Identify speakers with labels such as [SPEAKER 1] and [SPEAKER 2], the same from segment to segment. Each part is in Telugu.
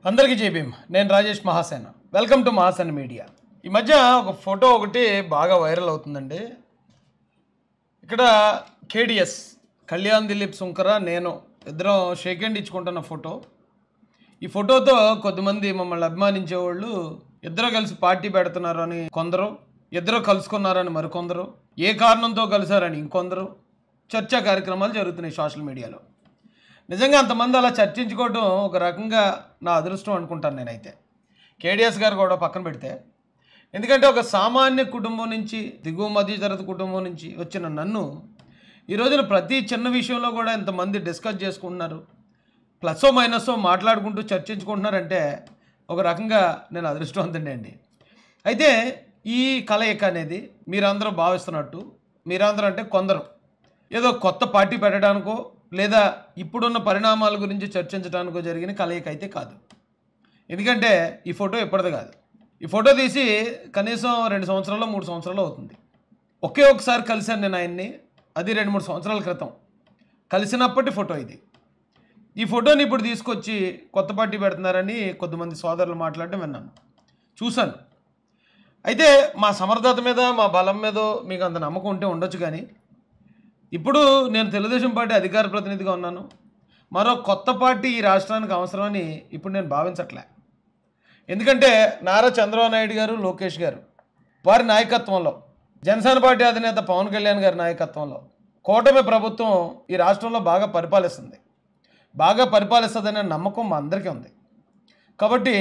[SPEAKER 1] అందరికీ జై భీమ్. నేను Rajesh Mahasena. Welcome to Mahasena media. ఈ మధ్య ఒక ఫోటో ఒకటి బాగా వైరల్ అవుతుందండి. ఇక్కడ కేడిఎస్ కళ్యాణ్ దిలీప్ సుంకర నేను ఇద్దరం షేక్ హ్యాండ్ ఇచ్చుకుంటున్న ఫోటో. ఈ ఫోటోతో కొద్దిమంది మమ్మల్ని అభిమానించేవాళ్ళు ఇద్దరు కలిసి పార్టీ పెడుతున్నారు అని కొందరు, ఇద్దరు కలుసుకున్నారని మరికొందరు, ఏ కారణంతో కలిశారని ఇంకొందరు చర్చా కార్యక్రమాలు జరుగుతున్నాయి సోషల్ మీడియాలో. నిజంగా అంతమంది అలా చర్చించుకోవడం ఒక రకంగా నా అదృష్టం అనుకుంటాను నేనైతే. కేడిఎస్ గారు కూడా పక్కన పెడితే, ఎందుకంటే ఒక సామాన్య కుటుంబం నుంచి, దిగువ మధ్యతరగతి కుటుంబం నుంచి వచ్చిన నన్ను ఈ రోజున ప్రతి చిన్న విషయంలో కూడా ఇంతమంది డిస్కస్ చేసుకుంటున్నారు, ప్లస్సో మైనస్సో మాట్లాడుకుంటూ చర్చించుకుంటున్నారంటే ఒక రకంగా నేను అదృష్టవంతుడే అండి. అయితే ఈ కలయిక అనేది మీరందరూ భావిస్తున్నట్టు, మీరందరూ అంటే కొందరు ఏదో కొత్త పార్టీ పెట్టడానికో లేదా ఇప్పుడున్న పరిణామాల గురించి చర్చించడానికో జరిగిన కలయిక అయితే కాదు. ఎందుకంటే ఈ ఫోటో ఎప్పటిది కాదు. ఈ ఫోటో తీసి కనీసం 2 సంవత్సరాలు 3 సంవత్సరాలు అవుతుంది. ఒకే ఒకసారి కలిశాను నేను ఆయన్ని, అది 2-3 సంవత్సరాల క్రితం కలిసినప్పటి ఫోటో ఇది. ఈ ఫోటోని ఇప్పుడు తీసుకొచ్చి కొత్త పార్టీ పెడుతున్నారని కొద్దిమంది సోదరులు మాట్లాడడం విన్నాను, చూశాను. అయితే మా సమర్థత మీద, మా బలం మీద మీకు అంత నమ్మకం ఉంటే ఉండొచ్చు, కానీ ఇప్పుడు నేను తెలుగుదేశం పార్టీ అధికార ప్రతినిధిగా ఉన్నాను. మరో కొత్త పార్టీ ఈ రాష్ట్రానికి అవసరమని ఇప్పుడు నేను భావించట్లే. ఎందుకంటే నారా చంద్రబాబు నాయుడు గారు, లోకేష్ గారు వారి నాయకత్వంలో, జనసేన పార్టీ అధినేత పవన్ కళ్యాణ్ గారి నాయకత్వంలో కూటమి ప్రభుత్వం ఈ రాష్ట్రంలో బాగా పరిపాలిస్తుందనే నమ్మకం మా అందరికీ ఉంది. కాబట్టి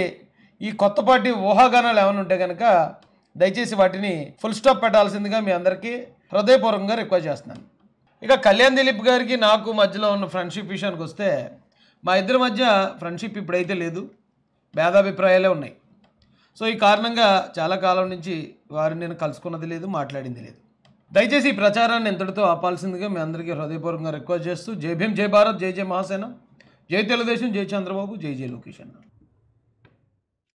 [SPEAKER 1] ఈ కొత్త పార్టీ ఊహాగానాలు ఏమైనా ఉంటే కనుక దయచేసి వాటిని ఫుల్ స్టాప్ పెట్టాల్సిందిగా మీ అందరికీ హృదయపూర్వకంగా రిక్వెస్ట్ చేస్తున్నాను. ఇక కళ్యాణ్ దిలీప్ గారికి నాకు మధ్యలో ఉన్న ఫ్రెండ్షిప్ విషయానికి వస్తే, మా ఇద్దరి మధ్య ఫ్రెండ్షిప్ ఇప్పుడైతే లేదు, భేదాభిప్రాయాలే ఉన్నాయి. సో ఈ కారణంగా చాలా కాలం నుంచి వారిని నేను కలుసుకున్నది లేదు, మాట్లాడింది లేదు. దయచేసి ఈ ప్రచారాన్ని ఇంతటితో ఆపాల్సిందిగా మీ అందరికీ హృదయపూర్వకంగా రిక్వెస్ట్ చేస్తూ, జై భీమ్, జై భారత్, జై జై మహాసేన, జై తెలుగుదేశం, జై చంద్రబాబు, జై జై లోకేష్ అన్న.